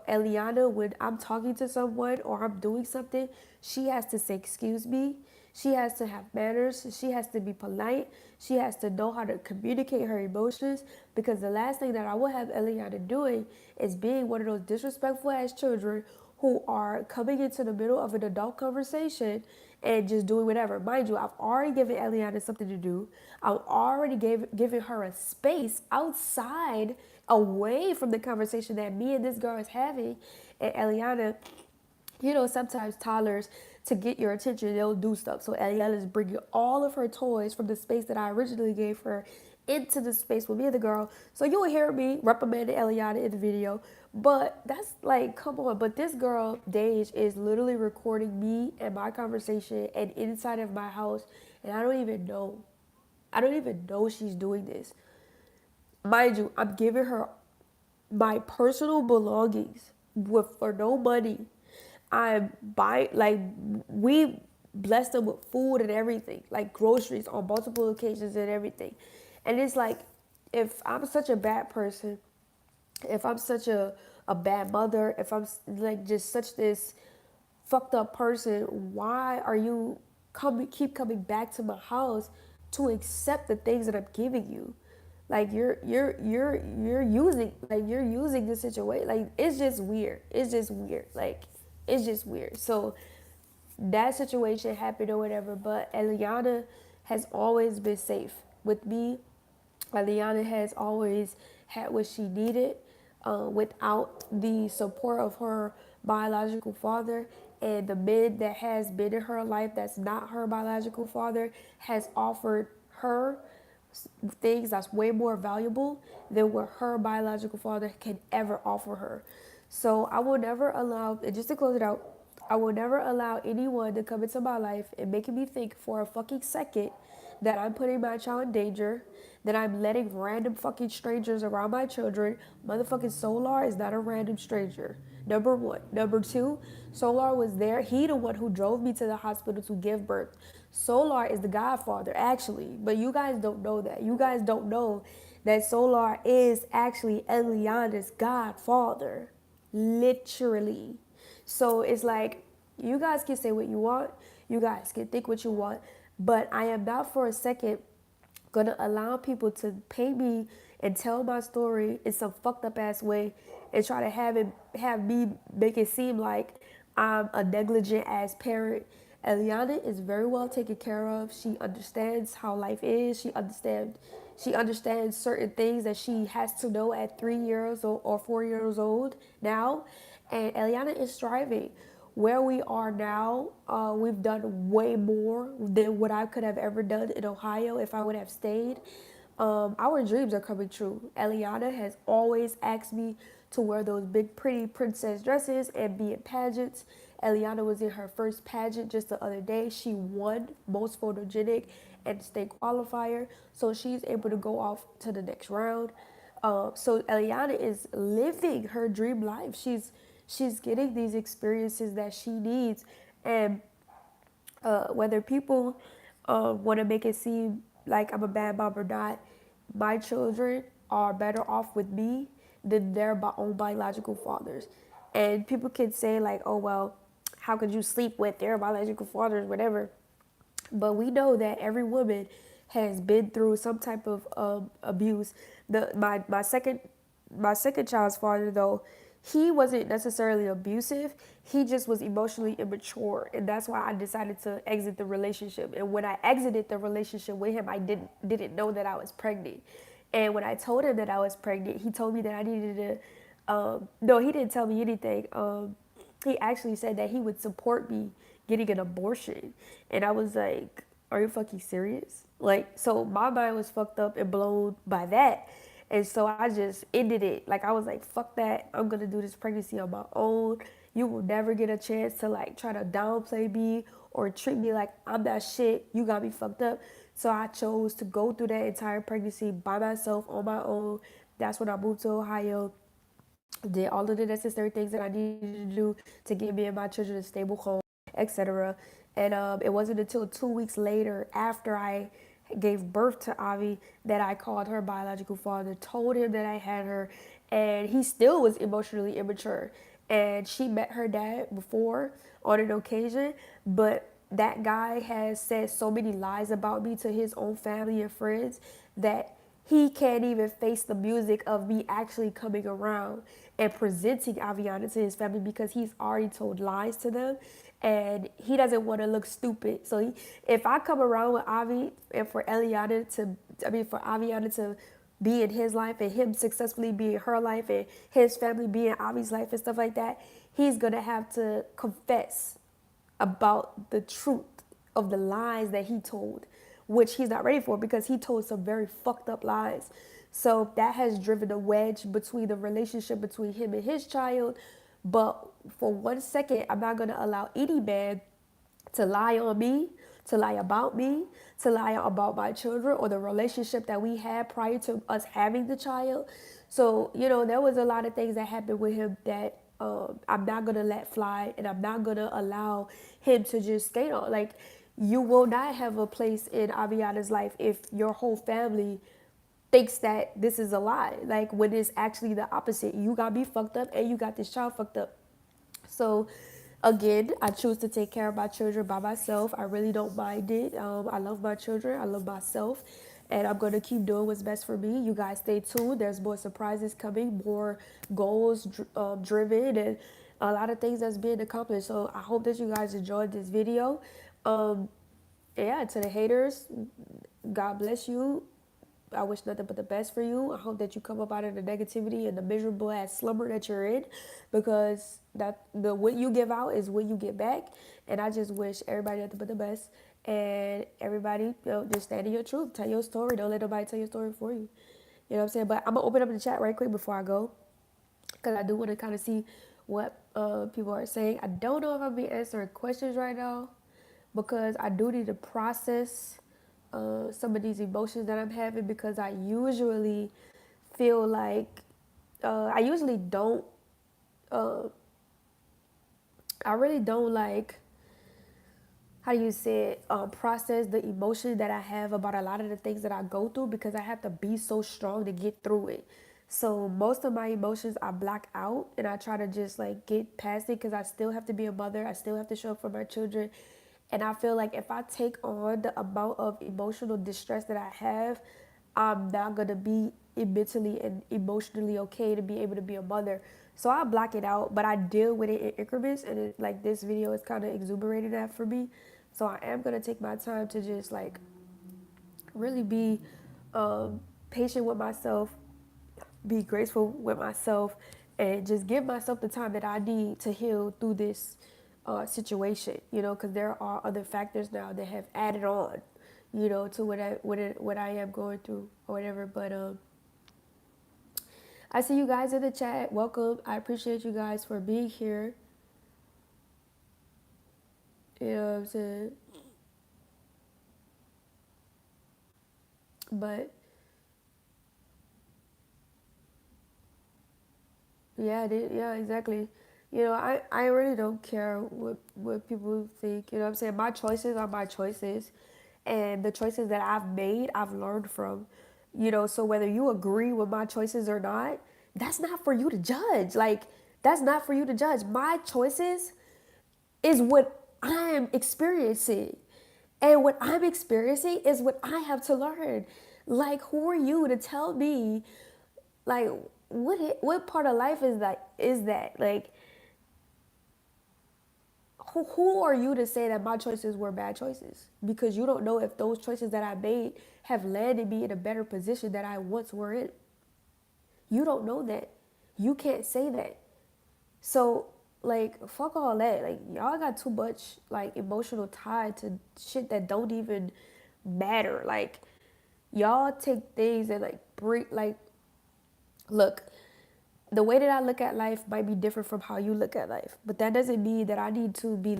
Speaker 1: Eliana, when I'm talking to someone or I'm doing something, she has to say excuse me. She has to have manners. She has to be polite. She has to know how to communicate her emotions, because the last thing that I will have Eliana doing is being one of those disrespectful ass children who are coming into the middle of an adult conversation and just doing whatever. Mind you, I've already given Eliana something to do. I've already given her a space outside, away from the conversation that me and this girl is having. And Eliana, sometimes toddlers, to get your attention, they'll do stuff. So Eliana's bringing all of her toys from the space that I originally gave her into the space with me and the girl. So you will hear me reprimanding Eliana in the video. But that's like, come on. But this girl, Dage, is literally recording me and my conversation and inside of my house. And I don't even know. I don't even know she's doing this. Mind you, I'm giving her my personal belongings with for no money. I'm buying like we bless them with food and everything, like groceries on multiple occasions and everything. And it's like if I'm such a bad person, if I'm such a bad mother, if I'm like just such this fucked up person, why are you keep coming back to my house to accept the things that I'm giving you? Like you're using the situation. Like it's just weird. It's just weird. Like it's just weird. So that situation happened or whatever, but Eliana has always been safe with me. Eliana has always had what she needed without the support of her biological father. And the men that has been in her life that's not her biological father has offered her things that's way more valuable than what her biological father can ever offer her. So I will never allow, and just to close it out, I will never allow anyone to come into my life and making me think for a fucking second that I'm putting my child in danger, that I'm letting random fucking strangers around my children. Motherfucking Solar is not a random stranger. Number one. Number two, Solar was there. He the one who drove me to the hospital to give birth. Solar is the godfather, actually. But you guys don't know that. You guys don't know that Solar is actually Eliana's godfather. Literally. So it's like, you guys can say what you want. You guys can think what you want. But I am not for a second gonna allow people to pay me and tell my story in some fucked up ass way and try to have me make it seem like I'm a negligent ass parent. Eliana is very well taken care of. She understands how life is. She understands certain things that she has to know at 3 years or 4 years old now. And Eliana is striving. Where we are now, we've done way more than what I could have ever done in Ohio if I would have stayed. Our dreams are coming true. Eliana has always asked me to wear those big, pretty princess dresses and be in pageants. Eliana was in her first pageant just the other day. She won most photogenic and state qualifier, so she's able to go off to the next round. So Eliana is living her dream life. She's getting these experiences that she needs, and whether people want to make it seem like I'm a bad mom or not, my children are better off with me than their own biological fathers. And people can say like, oh well, how could you sleep with their biological fathers, whatever. But we know that every woman has been through some type of abuse. My second child's father though, he wasn't necessarily abusive. He just was emotionally immature, and that's why I decided to exit the relationship. And when I exited the relationship with him, I didn't know that I was pregnant. And when I told him that I was pregnant, he told me that I needed to. No, he didn't tell me anything. He actually said that he would support me getting an abortion. And I was like, are you fucking serious? Like, so my mind was fucked up and blown by that. And so I just ended it. Like, I was like, fuck that. I'm going to do this pregnancy on my own. You will never get a chance to, like, try to downplay me or treat me like I'm that shit. You got me fucked up. So I chose to go through that entire pregnancy by myself on my own. That's when I moved to Ohio, did all of the necessary things that I needed to do to get me and my children a stable home, etc. And it wasn't until 2 weeks later, after I gave birth to Avi, that I called her biological father, told him that I had her, and he still was emotionally immature. And she met her dad before on an occasion, but that guy has said so many lies about me to his own family and friends that he can't even face the music of me actually coming around and presenting Aviana to his family because he's already told lies to them, and he doesn't want to look stupid. So if I come around with Avi and for Aviana to be in his life and him successfully be in her life and his family be in Avi's life and stuff like that, he's gonna have to confess about the truth of the lies that he told. which he's not ready for because he told some very fucked up lies. So that has driven a wedge between the relationship between him and his child. But for 1 second, I'm not gonna allow any man to lie on me, to lie about me, to lie about my children or the relationship that we had prior to us having the child. So, there was a lot of things that happened with him that I'm not going to let fly, and I'm not going to allow him to just stay on. Like, you will not have a place in Aviana's life if your whole family thinks that this is a lie. Like, when it's actually the opposite. You got me fucked up and you got this child fucked up. So, again, I choose to take care of my children by myself. I really don't mind it. I love my children. I love myself. And I'm going to keep doing what's best for me. You guys stay tuned. There's more surprises coming, more goals driven, and a lot of things that's being accomplished. So I hope that you guys enjoyed this video. Yeah, to the haters, God bless you. I wish nothing but the best for you. I hope that you come up out of the negativity and the miserable ass slumber that you're in, because what you give out is what you get back. And I just wish everybody nothing but the best. And everybody, just stand in your truth. Tell your story. Don't let nobody tell your story for you. You know what I'm saying? But I'm gonna open up the chat right quick before I go, because I do want to kind of see what people are saying. I don't know if I'll be answering questions right now, because I do need to process some of these emotions that I'm having, because I usually feel like I usually don't uh, I really don't like, how do you say it, process the emotion that I have about a lot of the things that I go through, because I have to be so strong to get through it. So most of my emotions I block out, and I try to just like get past it, because I still have to be a mother. I still have to show up for my children. And I feel like if I take on the amount of emotional distress that I have, I'm not gonna be mentally and emotionally okay to be able to be a mother. So I block it out, but I deal with it in increments. And like this video is kind of exuberating that for me. So I am gonna take my time to just like really be patient with myself, be graceful with myself, and just give myself the time that I need to heal through this situation. Because there are other factors now that have added on, to what I am going through or whatever. But I see you guys in the chat. Welcome. I appreciate you guys for being here. You know what I'm saying? But yeah, yeah, exactly. I really don't care what people think. You know what I'm saying? My choices are my choices. And the choices that I've made, I've learned from. So whether you agree with my choices or not, that's not for you to judge. Like, that's not for you to judge. My choices is what I'm experiencing. And what I'm experiencing is what I have to learn. Like, who are you to tell me, like, what part of life is that? Like, who are you to say that my choices were bad choices? Because you don't know if those choices that I made have landed me in a better position that I once were in. You don't know that. You can't say that. So, like, fuck all that. Like, y'all got too much, like, emotional tie to shit that don't even matter. Like, y'all take things and, like, look, the way that I look at life might be different from how you look at life. But that doesn't mean that I need to be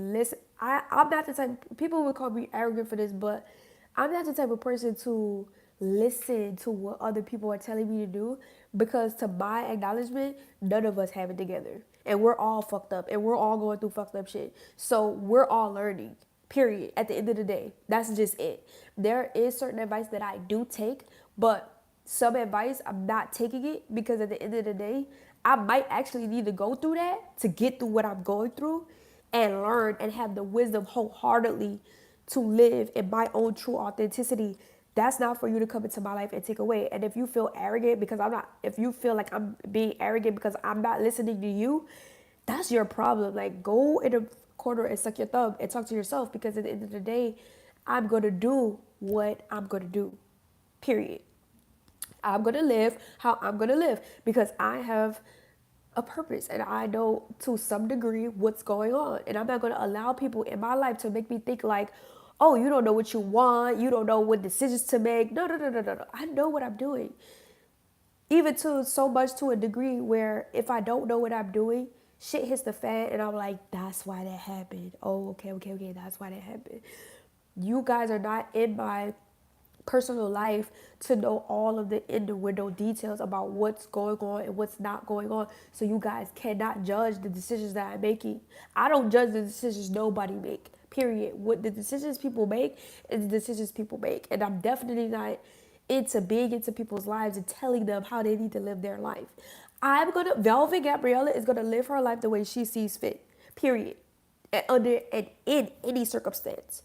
Speaker 1: I'm not the type, people would call me arrogant for this, but I'm not the type of person to listen to what other people are telling me to do, because to my acknowledgement, none of us have it together. And we're all fucked up, and we're all going through fucked up shit. So we're all learning, period, at the end of the day. That's just it. There is certain advice that I do take, but some advice I'm not taking it, because at the end of the day, I might actually need to go through that to get through what I'm going through, and learn and have the wisdom wholeheartedly to live in my own true authenticity. That's not for you to come into my life and take away. And if you feel arrogant because I'm not, if you feel like I'm being arrogant because I'm not listening to you, that's your problem. Like, go in a corner and suck your thumb and talk to yourself, because at the end of the day, I'm going to do what I'm going to do. Period. I'm going to live how I'm going to live, because I have a purpose and I know to some degree what's going on. And I'm not going to allow people in my life to make me think like, Oh, you don't know what you want. You don't know what decisions to make. No, no, no, no, no, no. I know what I'm doing. Even to so much to a degree where if I don't know what I'm doing, shit hits the fan and I'm like, that's why that happened. Oh, okay, okay, okay, that's why that happened. You guys are not in my personal life to know all of the individual details about what's going on and what's not going on. So you guys cannot judge the decisions that I'm making. I don't judge the decisions nobody make. Period. What the decisions people make is the decisions people make. And I'm definitely not into being into people's lives and telling them how they need to live their life. Velvet Gabriella is gonna live her life the way she sees fit. Period. Under and in any circumstance,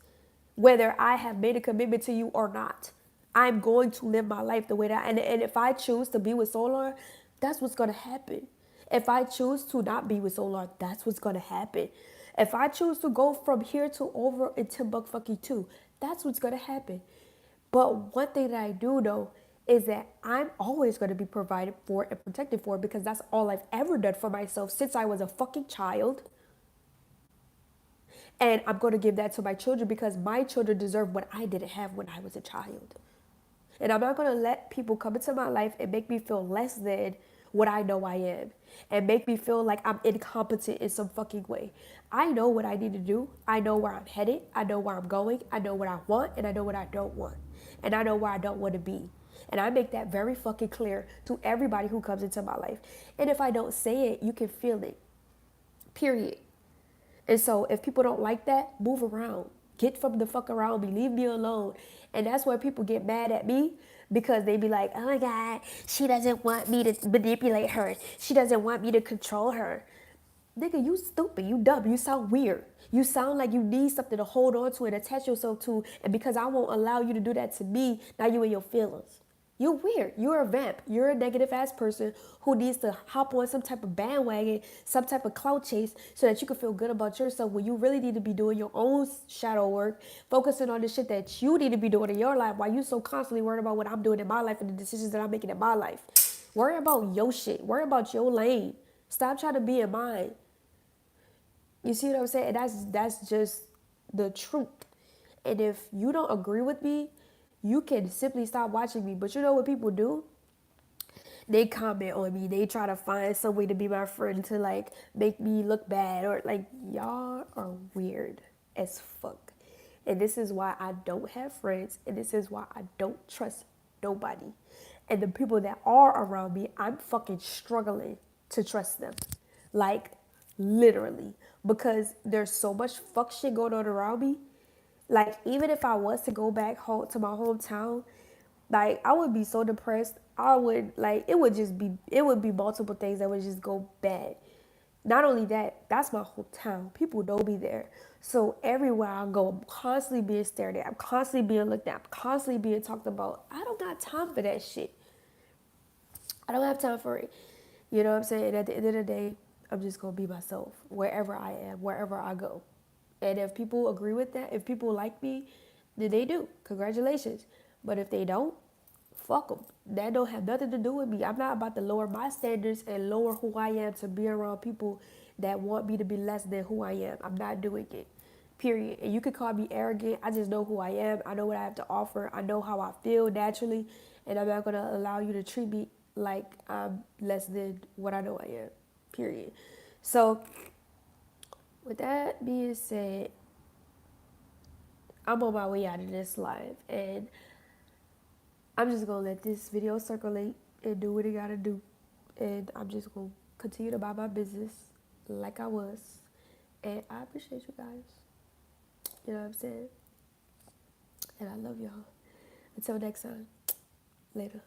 Speaker 1: whether I have made a commitment to you or not. I'm going to live my life the way that, and if I choose to be with Solar, that's what's going to happen. If I choose to not be with Solar, that's what's going to happen. If I choose to go from here to over in Timbuktu too, that's what's going to happen. But one thing that I do know is that I'm always going to be provided for and protected for because that's all I've ever done for myself since I was a fucking child. And I'm going to give that to my children because my children deserve what I didn't have when I was a child. And I'm not going to let people come into my life and make me feel less than what I know I am and make me feel like I'm incompetent in some fucking way. I know what I need to do. I know where I'm headed. I know where I'm going. I know what I want and I know what I don't want. And I know where I don't want to be. And I make that very fucking clear to everybody who comes into my life. And if I don't say it, you can feel it. Period. And so if people don't like that, move around. Get from the fuck around me. Leave me alone. And that's where people get mad at me because they be like, oh my God, she doesn't want me to manipulate her. She doesn't want me to control her. Nigga, you stupid. You dumb. You sound weird. You sound like you need something to hold on to and attach yourself to. And because I won't allow you to do that to me, now you in your feelings. You're weird. You're a vamp. You're a negative ass person who needs to hop on some type of bandwagon, some type of clout chase so that you can feel good about yourself when you really need to be doing your own shadow work, focusing on the shit that you need to be doing in your life while you so constantly worried about what I'm doing in my life and the decisions that I'm making in my life. Worry about your shit. Worry about your lane. Stop trying to be in mine. You see what I'm saying? And that's just the truth. And if you don't agree with me, you can simply stop watching me. But you know what people do? They comment on me. They try to find some way to be my friend to like make me look bad or like y'all are weird as fuck. And this is why I don't have friends and this is why I don't trust nobody. And the people that are around me, I'm fucking struggling to trust them. Like literally because there's so much fuck shit going on around me. Like even if I was to go back home to my hometown, like I would be so depressed. I would like it would be multiple things that would just go bad. Not only that, that's my hometown. People know me there. So everywhere I go, I'm constantly being stared at. I'm constantly being looked at. I'm constantly being talked about. I don't got time for that shit. I don't have time for it. You know what I'm saying? And at the end of the day, I'm just gonna be myself wherever I am, wherever I go. And if people agree with that, if people like me, then they do. Congratulations. But if they don't, fuck them. That don't have nothing to do with me. I'm not about to lower my standards and lower who I am to be around people that want me to be less than who I am. I'm not doing it. Period. And you can call me arrogant. I just know who I am. I know what I have to offer. I know how I feel naturally. And I'm not going to allow you to treat me like I'm less than what I know I am. Period. So, with that being said, I'm on my way out of this live. And I'm just going to let this video circulate and do what it got to do. And I'm just going to continue to buy my business like I was. And I appreciate you guys. You know what I'm saying? And I love y'all. Until next time. Later.